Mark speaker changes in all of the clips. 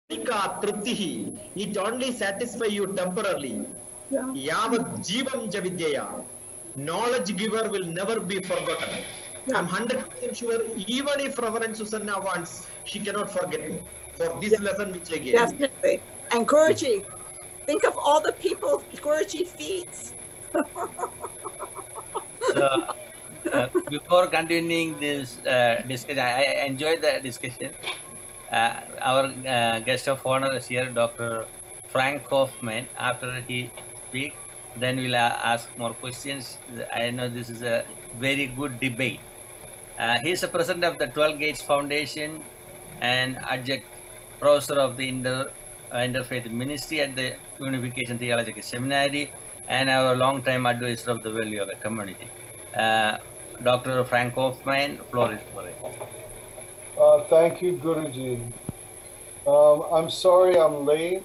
Speaker 1: Kshanika triptihi, it only satisfy you temporarily. Yavat jivam javidyaya, knowledge giver will never be forgotten. I'm 100% sure, even if Reverend Susanna wants, she cannot forget me for this lesson which I gave.
Speaker 2: Definitely. And Guruji, think of all the people Guruji feeds.
Speaker 3: So, before continuing this discussion, I enjoyed the discussion. Our guest of honor is here, Dr. Frank Hoffman. After he speaks, then we'll ask more questions. I know this is a very good debate. He is the president of the 12 Gates Foundation and adjunct professor of the Interfaith Ministry at the Unification Theological Seminary and our long-time advisor of the Well Yoga community. Dr. Frank Hoffman, floor is for it.
Speaker 4: Thank you, Guruji. I'm sorry I'm late.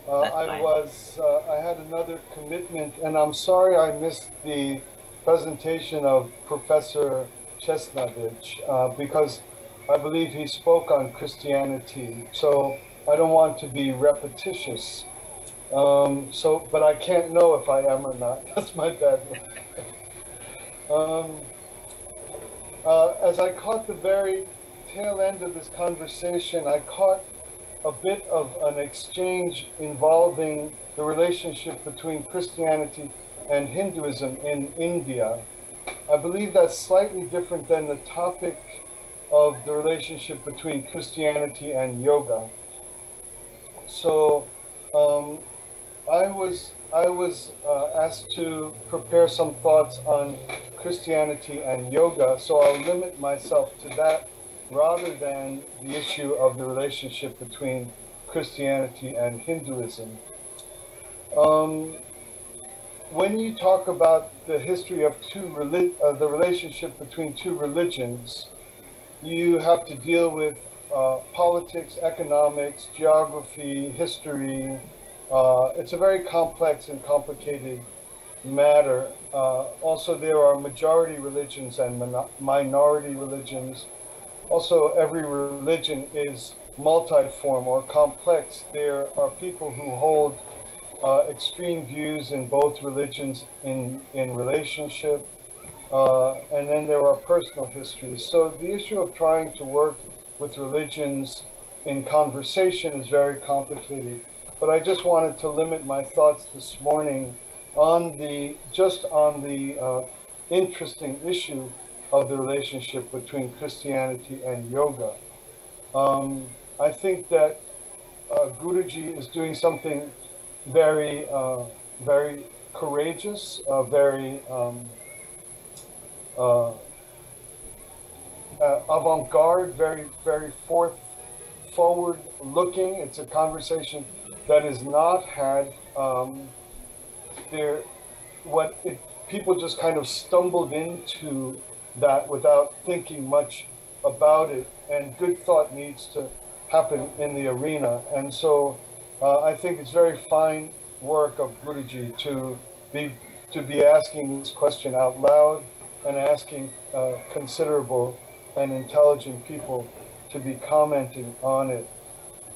Speaker 4: I had another commitment, and I'm sorry I missed the presentation of Professor Chesnovich because I believe he spoke on Christianity. So I don't want to be repetitious. But I can't know if I am or not. That's my bad. As I caught the very tail end of this conversation, I caught a bit of an exchange involving the relationship between Christianity and Hinduism in India. I believe that's slightly different than the topic of the relationship between Christianity and yoga. So I was asked to prepare some thoughts on Christianity and yoga, so I'll limit myself to that rather than the issue of the relationship between Christianity and Hinduism. When you talk about the history of the relationship between two religions, you have to deal with politics, economics, geography, history. It's a very complex and complicated matter. Also, there are majority religions and minority religions. Also, every religion is multiform or complex. There are people who hold extreme views in both religions in relationship, and then there are personal histories. So the issue of trying to work with religions in conversation is very complicated. But I just wanted to limit my thoughts this morning on the interesting issue of the relationship between Christianity and yoga. I think that Guruji is doing something very, very courageous, very avant-garde, very, very forward-looking. It's a conversation that is not had people just kind of stumbled into that without thinking much about it, and good thought needs to happen in the arena. And so I think it's very fine work of Guruji to be asking this question out loud and asking considerable and intelligent people to be commenting on it.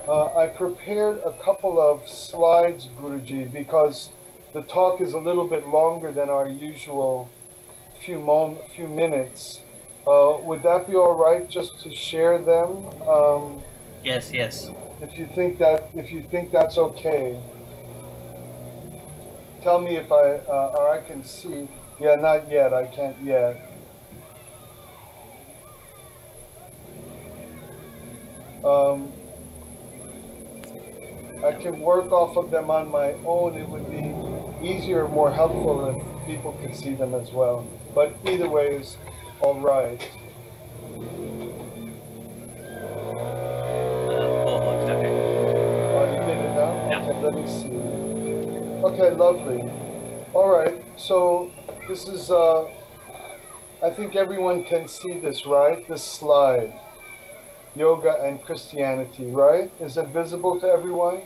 Speaker 4: I prepared a couple of slides, Guruji, because the talk is a little bit longer than our usual few minutes. Would that be all right, just to share them?
Speaker 3: Yes.
Speaker 4: If you think that's okay, tell me if or I can see. Yeah, not yet. I can't yet. I can work off of them on my own. It would be easier, more helpful if people could see them as well. But either way is all right. Oh, you did it now?
Speaker 3: Yeah.
Speaker 4: Okay, let me see. Okay, lovely. All right, so this is, I think everyone can see this, right? This slide. Yoga and Christianity, right? Is it visible to everyone?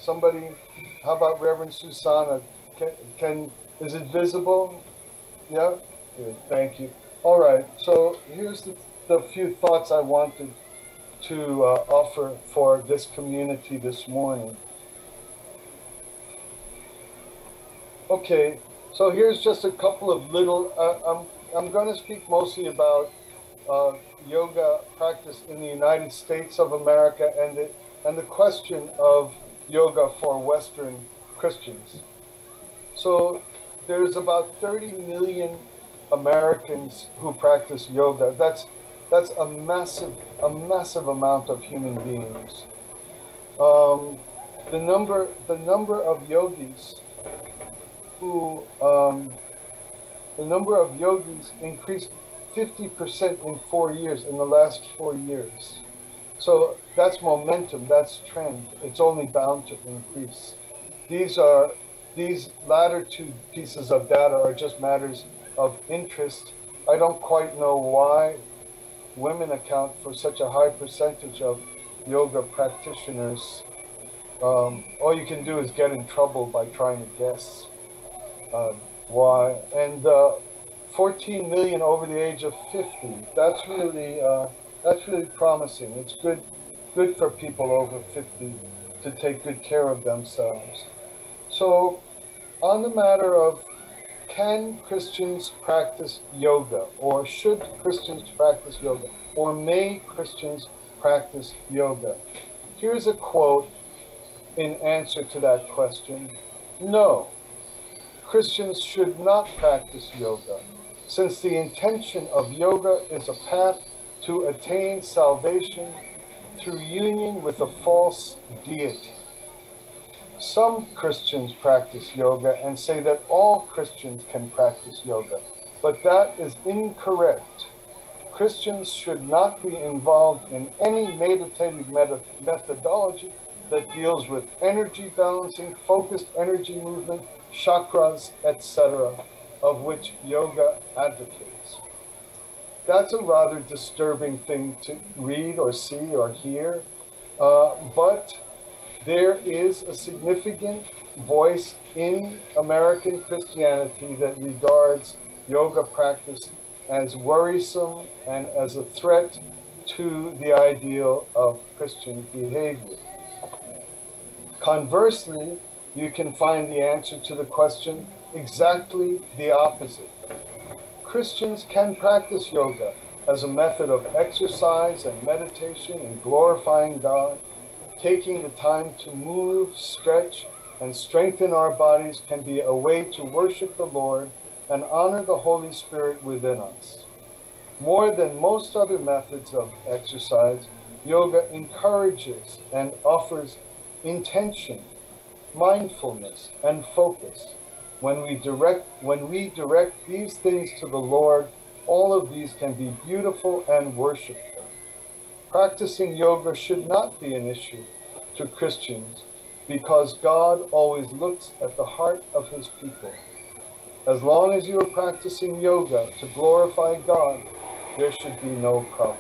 Speaker 4: Somebody, how about Reverend Susanna? Is it visible? Yeah? Good, thank you. All right, so here's the few thoughts I wanted to offer for this community this morning. Okay, so here's just a couple of little, I'm going to speak mostly about yoga practice in the United States of America and the question of yoga for Western Christians. So there's about 30 million Americans who practice yoga. That's a massive amount of human beings. The number of yogis increased 50% in 4 years, in the last 4 years. So that's momentum, that's trend. It's only bound to increase. These latter two pieces of data are just matters of interest. I don't quite know why women account for such a high percentage of yoga practitioners. All you can do is get in trouble by trying to guess why. And 14 million over the age of 50. That's really promising. It's good for people over 50 to take good care of themselves. So, on the matter of can Christians practice yoga, or should Christians practice yoga, or may Christians practice yoga? Here's a quote in answer to that question. No, Christians should not practice yoga, since the intention of yoga is a path to attain salvation through union with a false deity. Some Christians practice yoga and say that all Christians can practice yoga, but that is incorrect. Christians should not be involved in any meditative methodology that deals with energy balancing, focused energy movement, chakras, etc., of which yoga advocates. That's a rather disturbing thing to read or see or hear, but there is a significant voice in American Christianity that regards yoga practice as worrisome and as a threat to the ideal of Christian behavior. Conversely, you can find the answer to the question exactly the opposite. Christians can practice yoga as a method of exercise and meditation and glorifying God. Taking the time to move, stretch, and strengthen our bodies can be a way to worship the Lord and honor the Holy Spirit within us. More than most other methods of exercise, yoga encourages and offers intention, mindfulness, and focus. When we direct these things to the Lord, all of these can be beautiful and worshipful. Practicing yoga should not be an issue to Christians because God always looks at the heart of his people. As long as you are practicing yoga to glorify God, there should be no problem.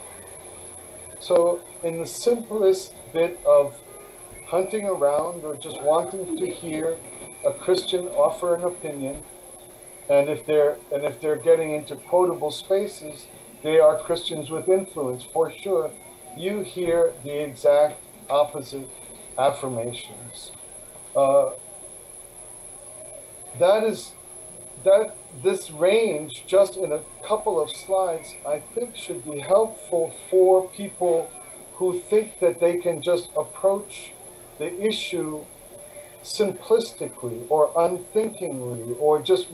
Speaker 4: So in the simplest bit of hunting around or just wanting to hear a Christian offer an opinion, and if they're getting into quotable spaces, they are Christians with influence for sure. You hear the exact opposite affirmations. This range, just in a couple of slides, I think should be helpful for people who think that they can just approach the issue simplistically or unthinkingly, or just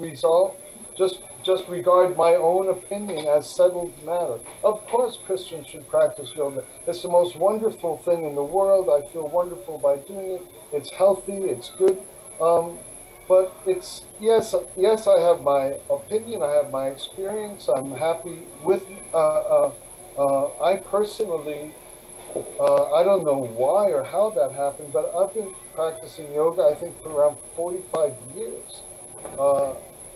Speaker 4: regard my own opinion as settled matter. Of course, Christians should practice yoga. It's the most wonderful thing in the world. I feel wonderful by doing it. It's healthy. It's good. But it's yes. I have my opinion. I have my experience. I'm happy with. I personally. I don't know why or how that happened, but I've been practicing yoga, I think, for around 45 years.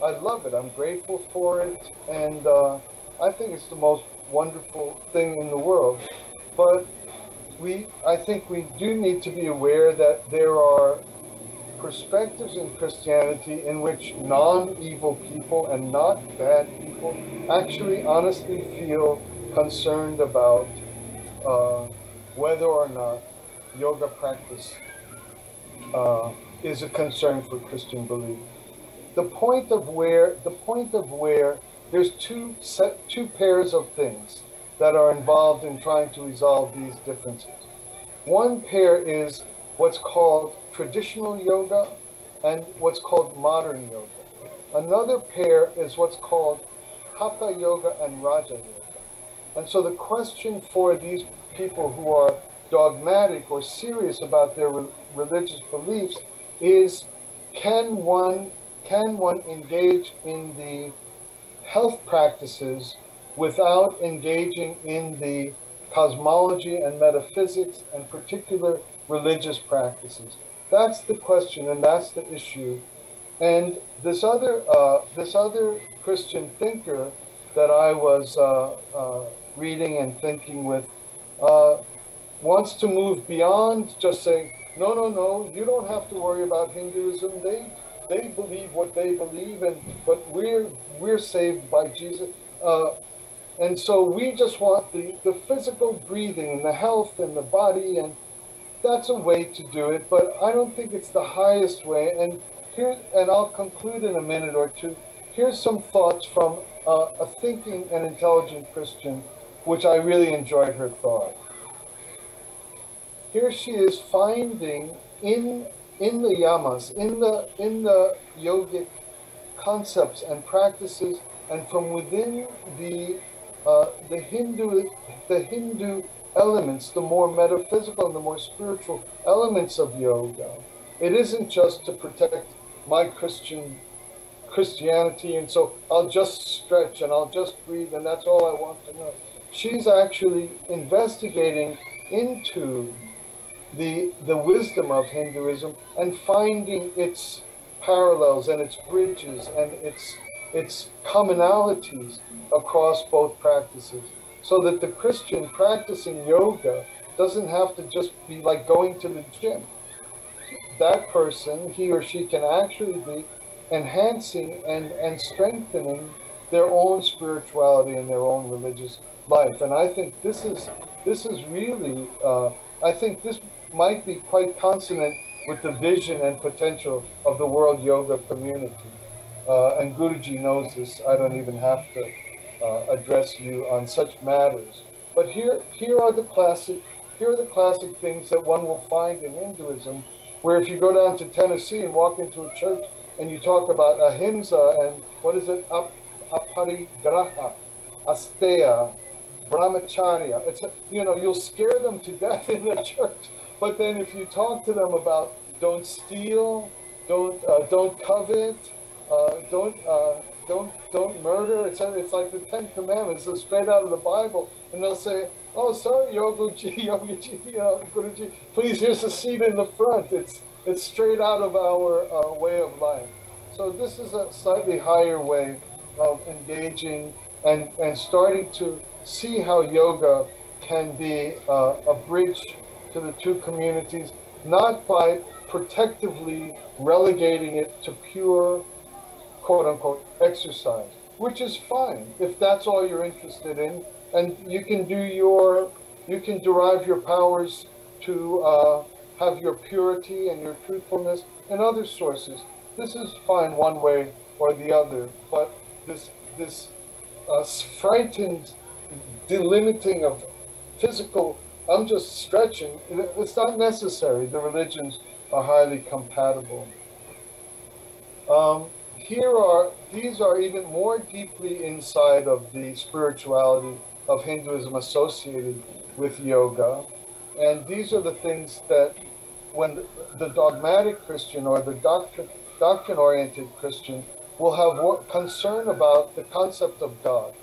Speaker 4: I love it. I'm grateful for it. And I think it's the most wonderful thing in the world. But I think we do need to be aware that there are perspectives in Christianity in which non-evil people and not bad people actually honestly feel concerned about whether or not yoga practice is a concern for Christian belief. The point of where there's two pairs of things that are involved in trying to resolve these differences. One pair is what's called traditional yoga and what's called modern yoga. Another pair is what's called Hatha yoga and Raja yoga. And so the question for these people who are dogmatic or serious about their religious beliefs is, can one engage in the health practices without engaging in the cosmology and metaphysics and particular religious practices? That's the question, and that's the issue. And this other Christian thinker that I was reading and thinking with wants to move beyond just saying, no, you don't have to worry about Hinduism. They believe what they believe, but we're saved by Jesus. And so we just want the physical breathing and the health and the body, and that's a way to do it, but I don't think it's the highest way. And I'll conclude in a minute or two. Here's some thoughts from a thinking and intelligent Christian, which I really enjoyed her thought. Here she is finding in the yamas, in the yogic concepts and practices, and from within the Hindu elements, the more metaphysical and the more spiritual elements of yoga. It isn't just to protect my Christianity, and so I'll just stretch and I'll just breathe, and that's all I want to know. She's actually investigating into the wisdom of Hinduism and finding its parallels and its bridges and its commonalities across both practices, so that the Christian practicing yoga doesn't have to just be like going to the gym. That person, he or she, can actually be enhancing and strengthening their own spirituality and their own religious life. And I think this is really, I think this might be quite consonant with the vision and potential of the World Yoga Community. And Guruji knows this. I don't even have to address you on such matters. But here are the classic things that one will find in Hinduism, where if you go down to Tennessee and walk into a church and you talk about ahimsa and what is it, aparigraha, asteya, brahmacharya, you'll scare them to death in the church. But then if you talk to them about don't steal, don't covet, don't murder, it's like the 10 Commandments. It's straight out of the Bible, and they'll say, "Oh, sorry, Yoguji, Guruji, please, here's a seat in the front." It's straight out of our way of life. So this is a slightly higher way of engaging and starting to see how yoga can be a bridge to the two communities, not by protectively relegating it to pure, quote unquote, exercise, which is fine if that's all you're interested in, and you can derive your powers to have your purity and your truthfulness in other sources. This is fine one way or the other, but this frightened delimiting of physical, I'm just stretching, it's not necessary. The religions are highly compatible. These are even more deeply inside of the spirituality of Hinduism associated with yoga. And these are the things that when the dogmatic Christian or the doctrine-oriented Christian will have concern about the concept of God.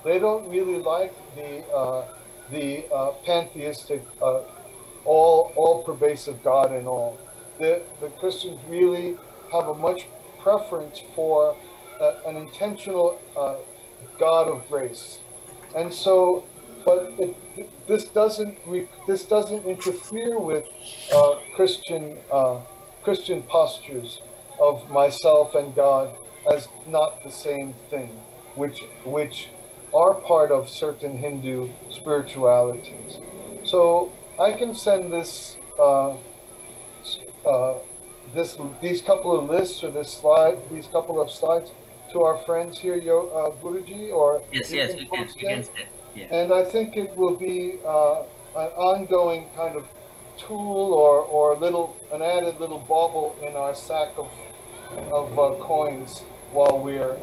Speaker 4: They don't really like the pantheistic, all-pervasive God and all. The Christians really have a much preference for an intentional God of grace, and so, but this doesn't interfere with Christian postures of myself and God as not the same thing, which are part of certain Hindu spiritualities. So I can send this these couple of lists or these couple of slides to our friends here, Guruji, or
Speaker 3: Yes,
Speaker 4: you
Speaker 3: yes,
Speaker 4: can
Speaker 3: you can,
Speaker 4: post
Speaker 3: you can
Speaker 4: it.
Speaker 3: say. Yeah.
Speaker 4: And I think it will be an ongoing kind of tool or an added little bauble in our sack of coins while we're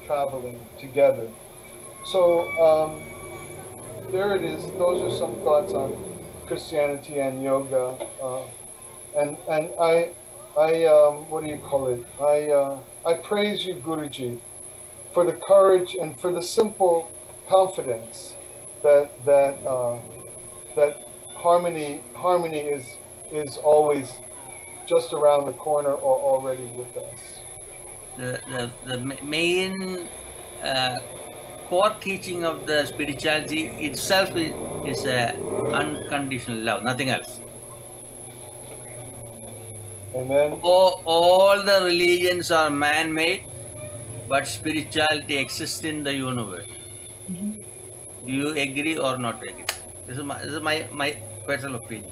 Speaker 4: traveling together. So there it is. Those are some thoughts on Christianity and yoga. And I what do you call it? I praise you, Guruji, for the courage and for the simple confidence that harmony is always just around the corner or already with us.
Speaker 3: The main core teaching of the spirituality itself is unconditional love, nothing else.
Speaker 4: Amen.
Speaker 3: All the religions are man-made, but spirituality exists in the universe. Do you agree or not agree? This is my personal opinion.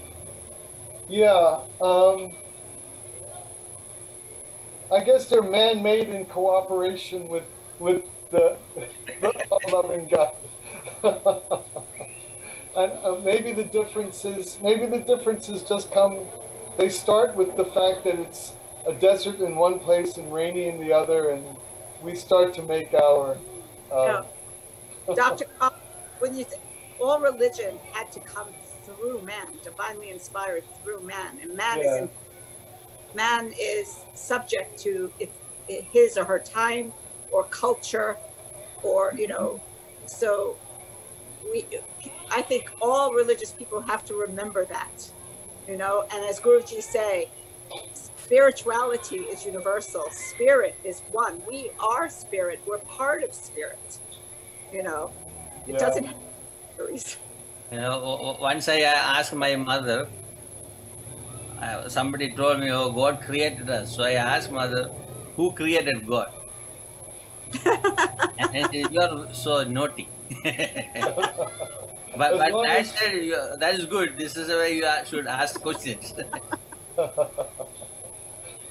Speaker 4: Yeah. I guess they're man-made in cooperation with the loving God. And maybe the differences just come. They start with the fact that it's a desert in one place and rainy in the other, and we start to make our.
Speaker 2: Dr. Kaufmann, when you all religion had to come through man, divinely inspired through man, and man is subject to his or her time or culture, or so I think all religious people have to remember that, and as Guruji say, spirituality is universal. Spirit is one. We are spirit. We're part of spirit. It doesn't have boundaries.
Speaker 3: Once I asked my mother, somebody told me, "Oh, God created us." So I asked mother, "Who created God?" And you are so naughty. But I said, that is good. This is the way you should ask questions.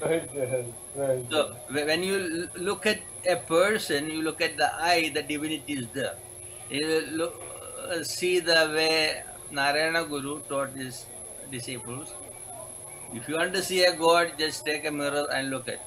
Speaker 4: Very good. Very good.
Speaker 3: So when you look at a person, you look at the eye, the divinity is there. You see the way Narayana Guru taught his disciples. If you want to see a God, just take a mirror and look at it.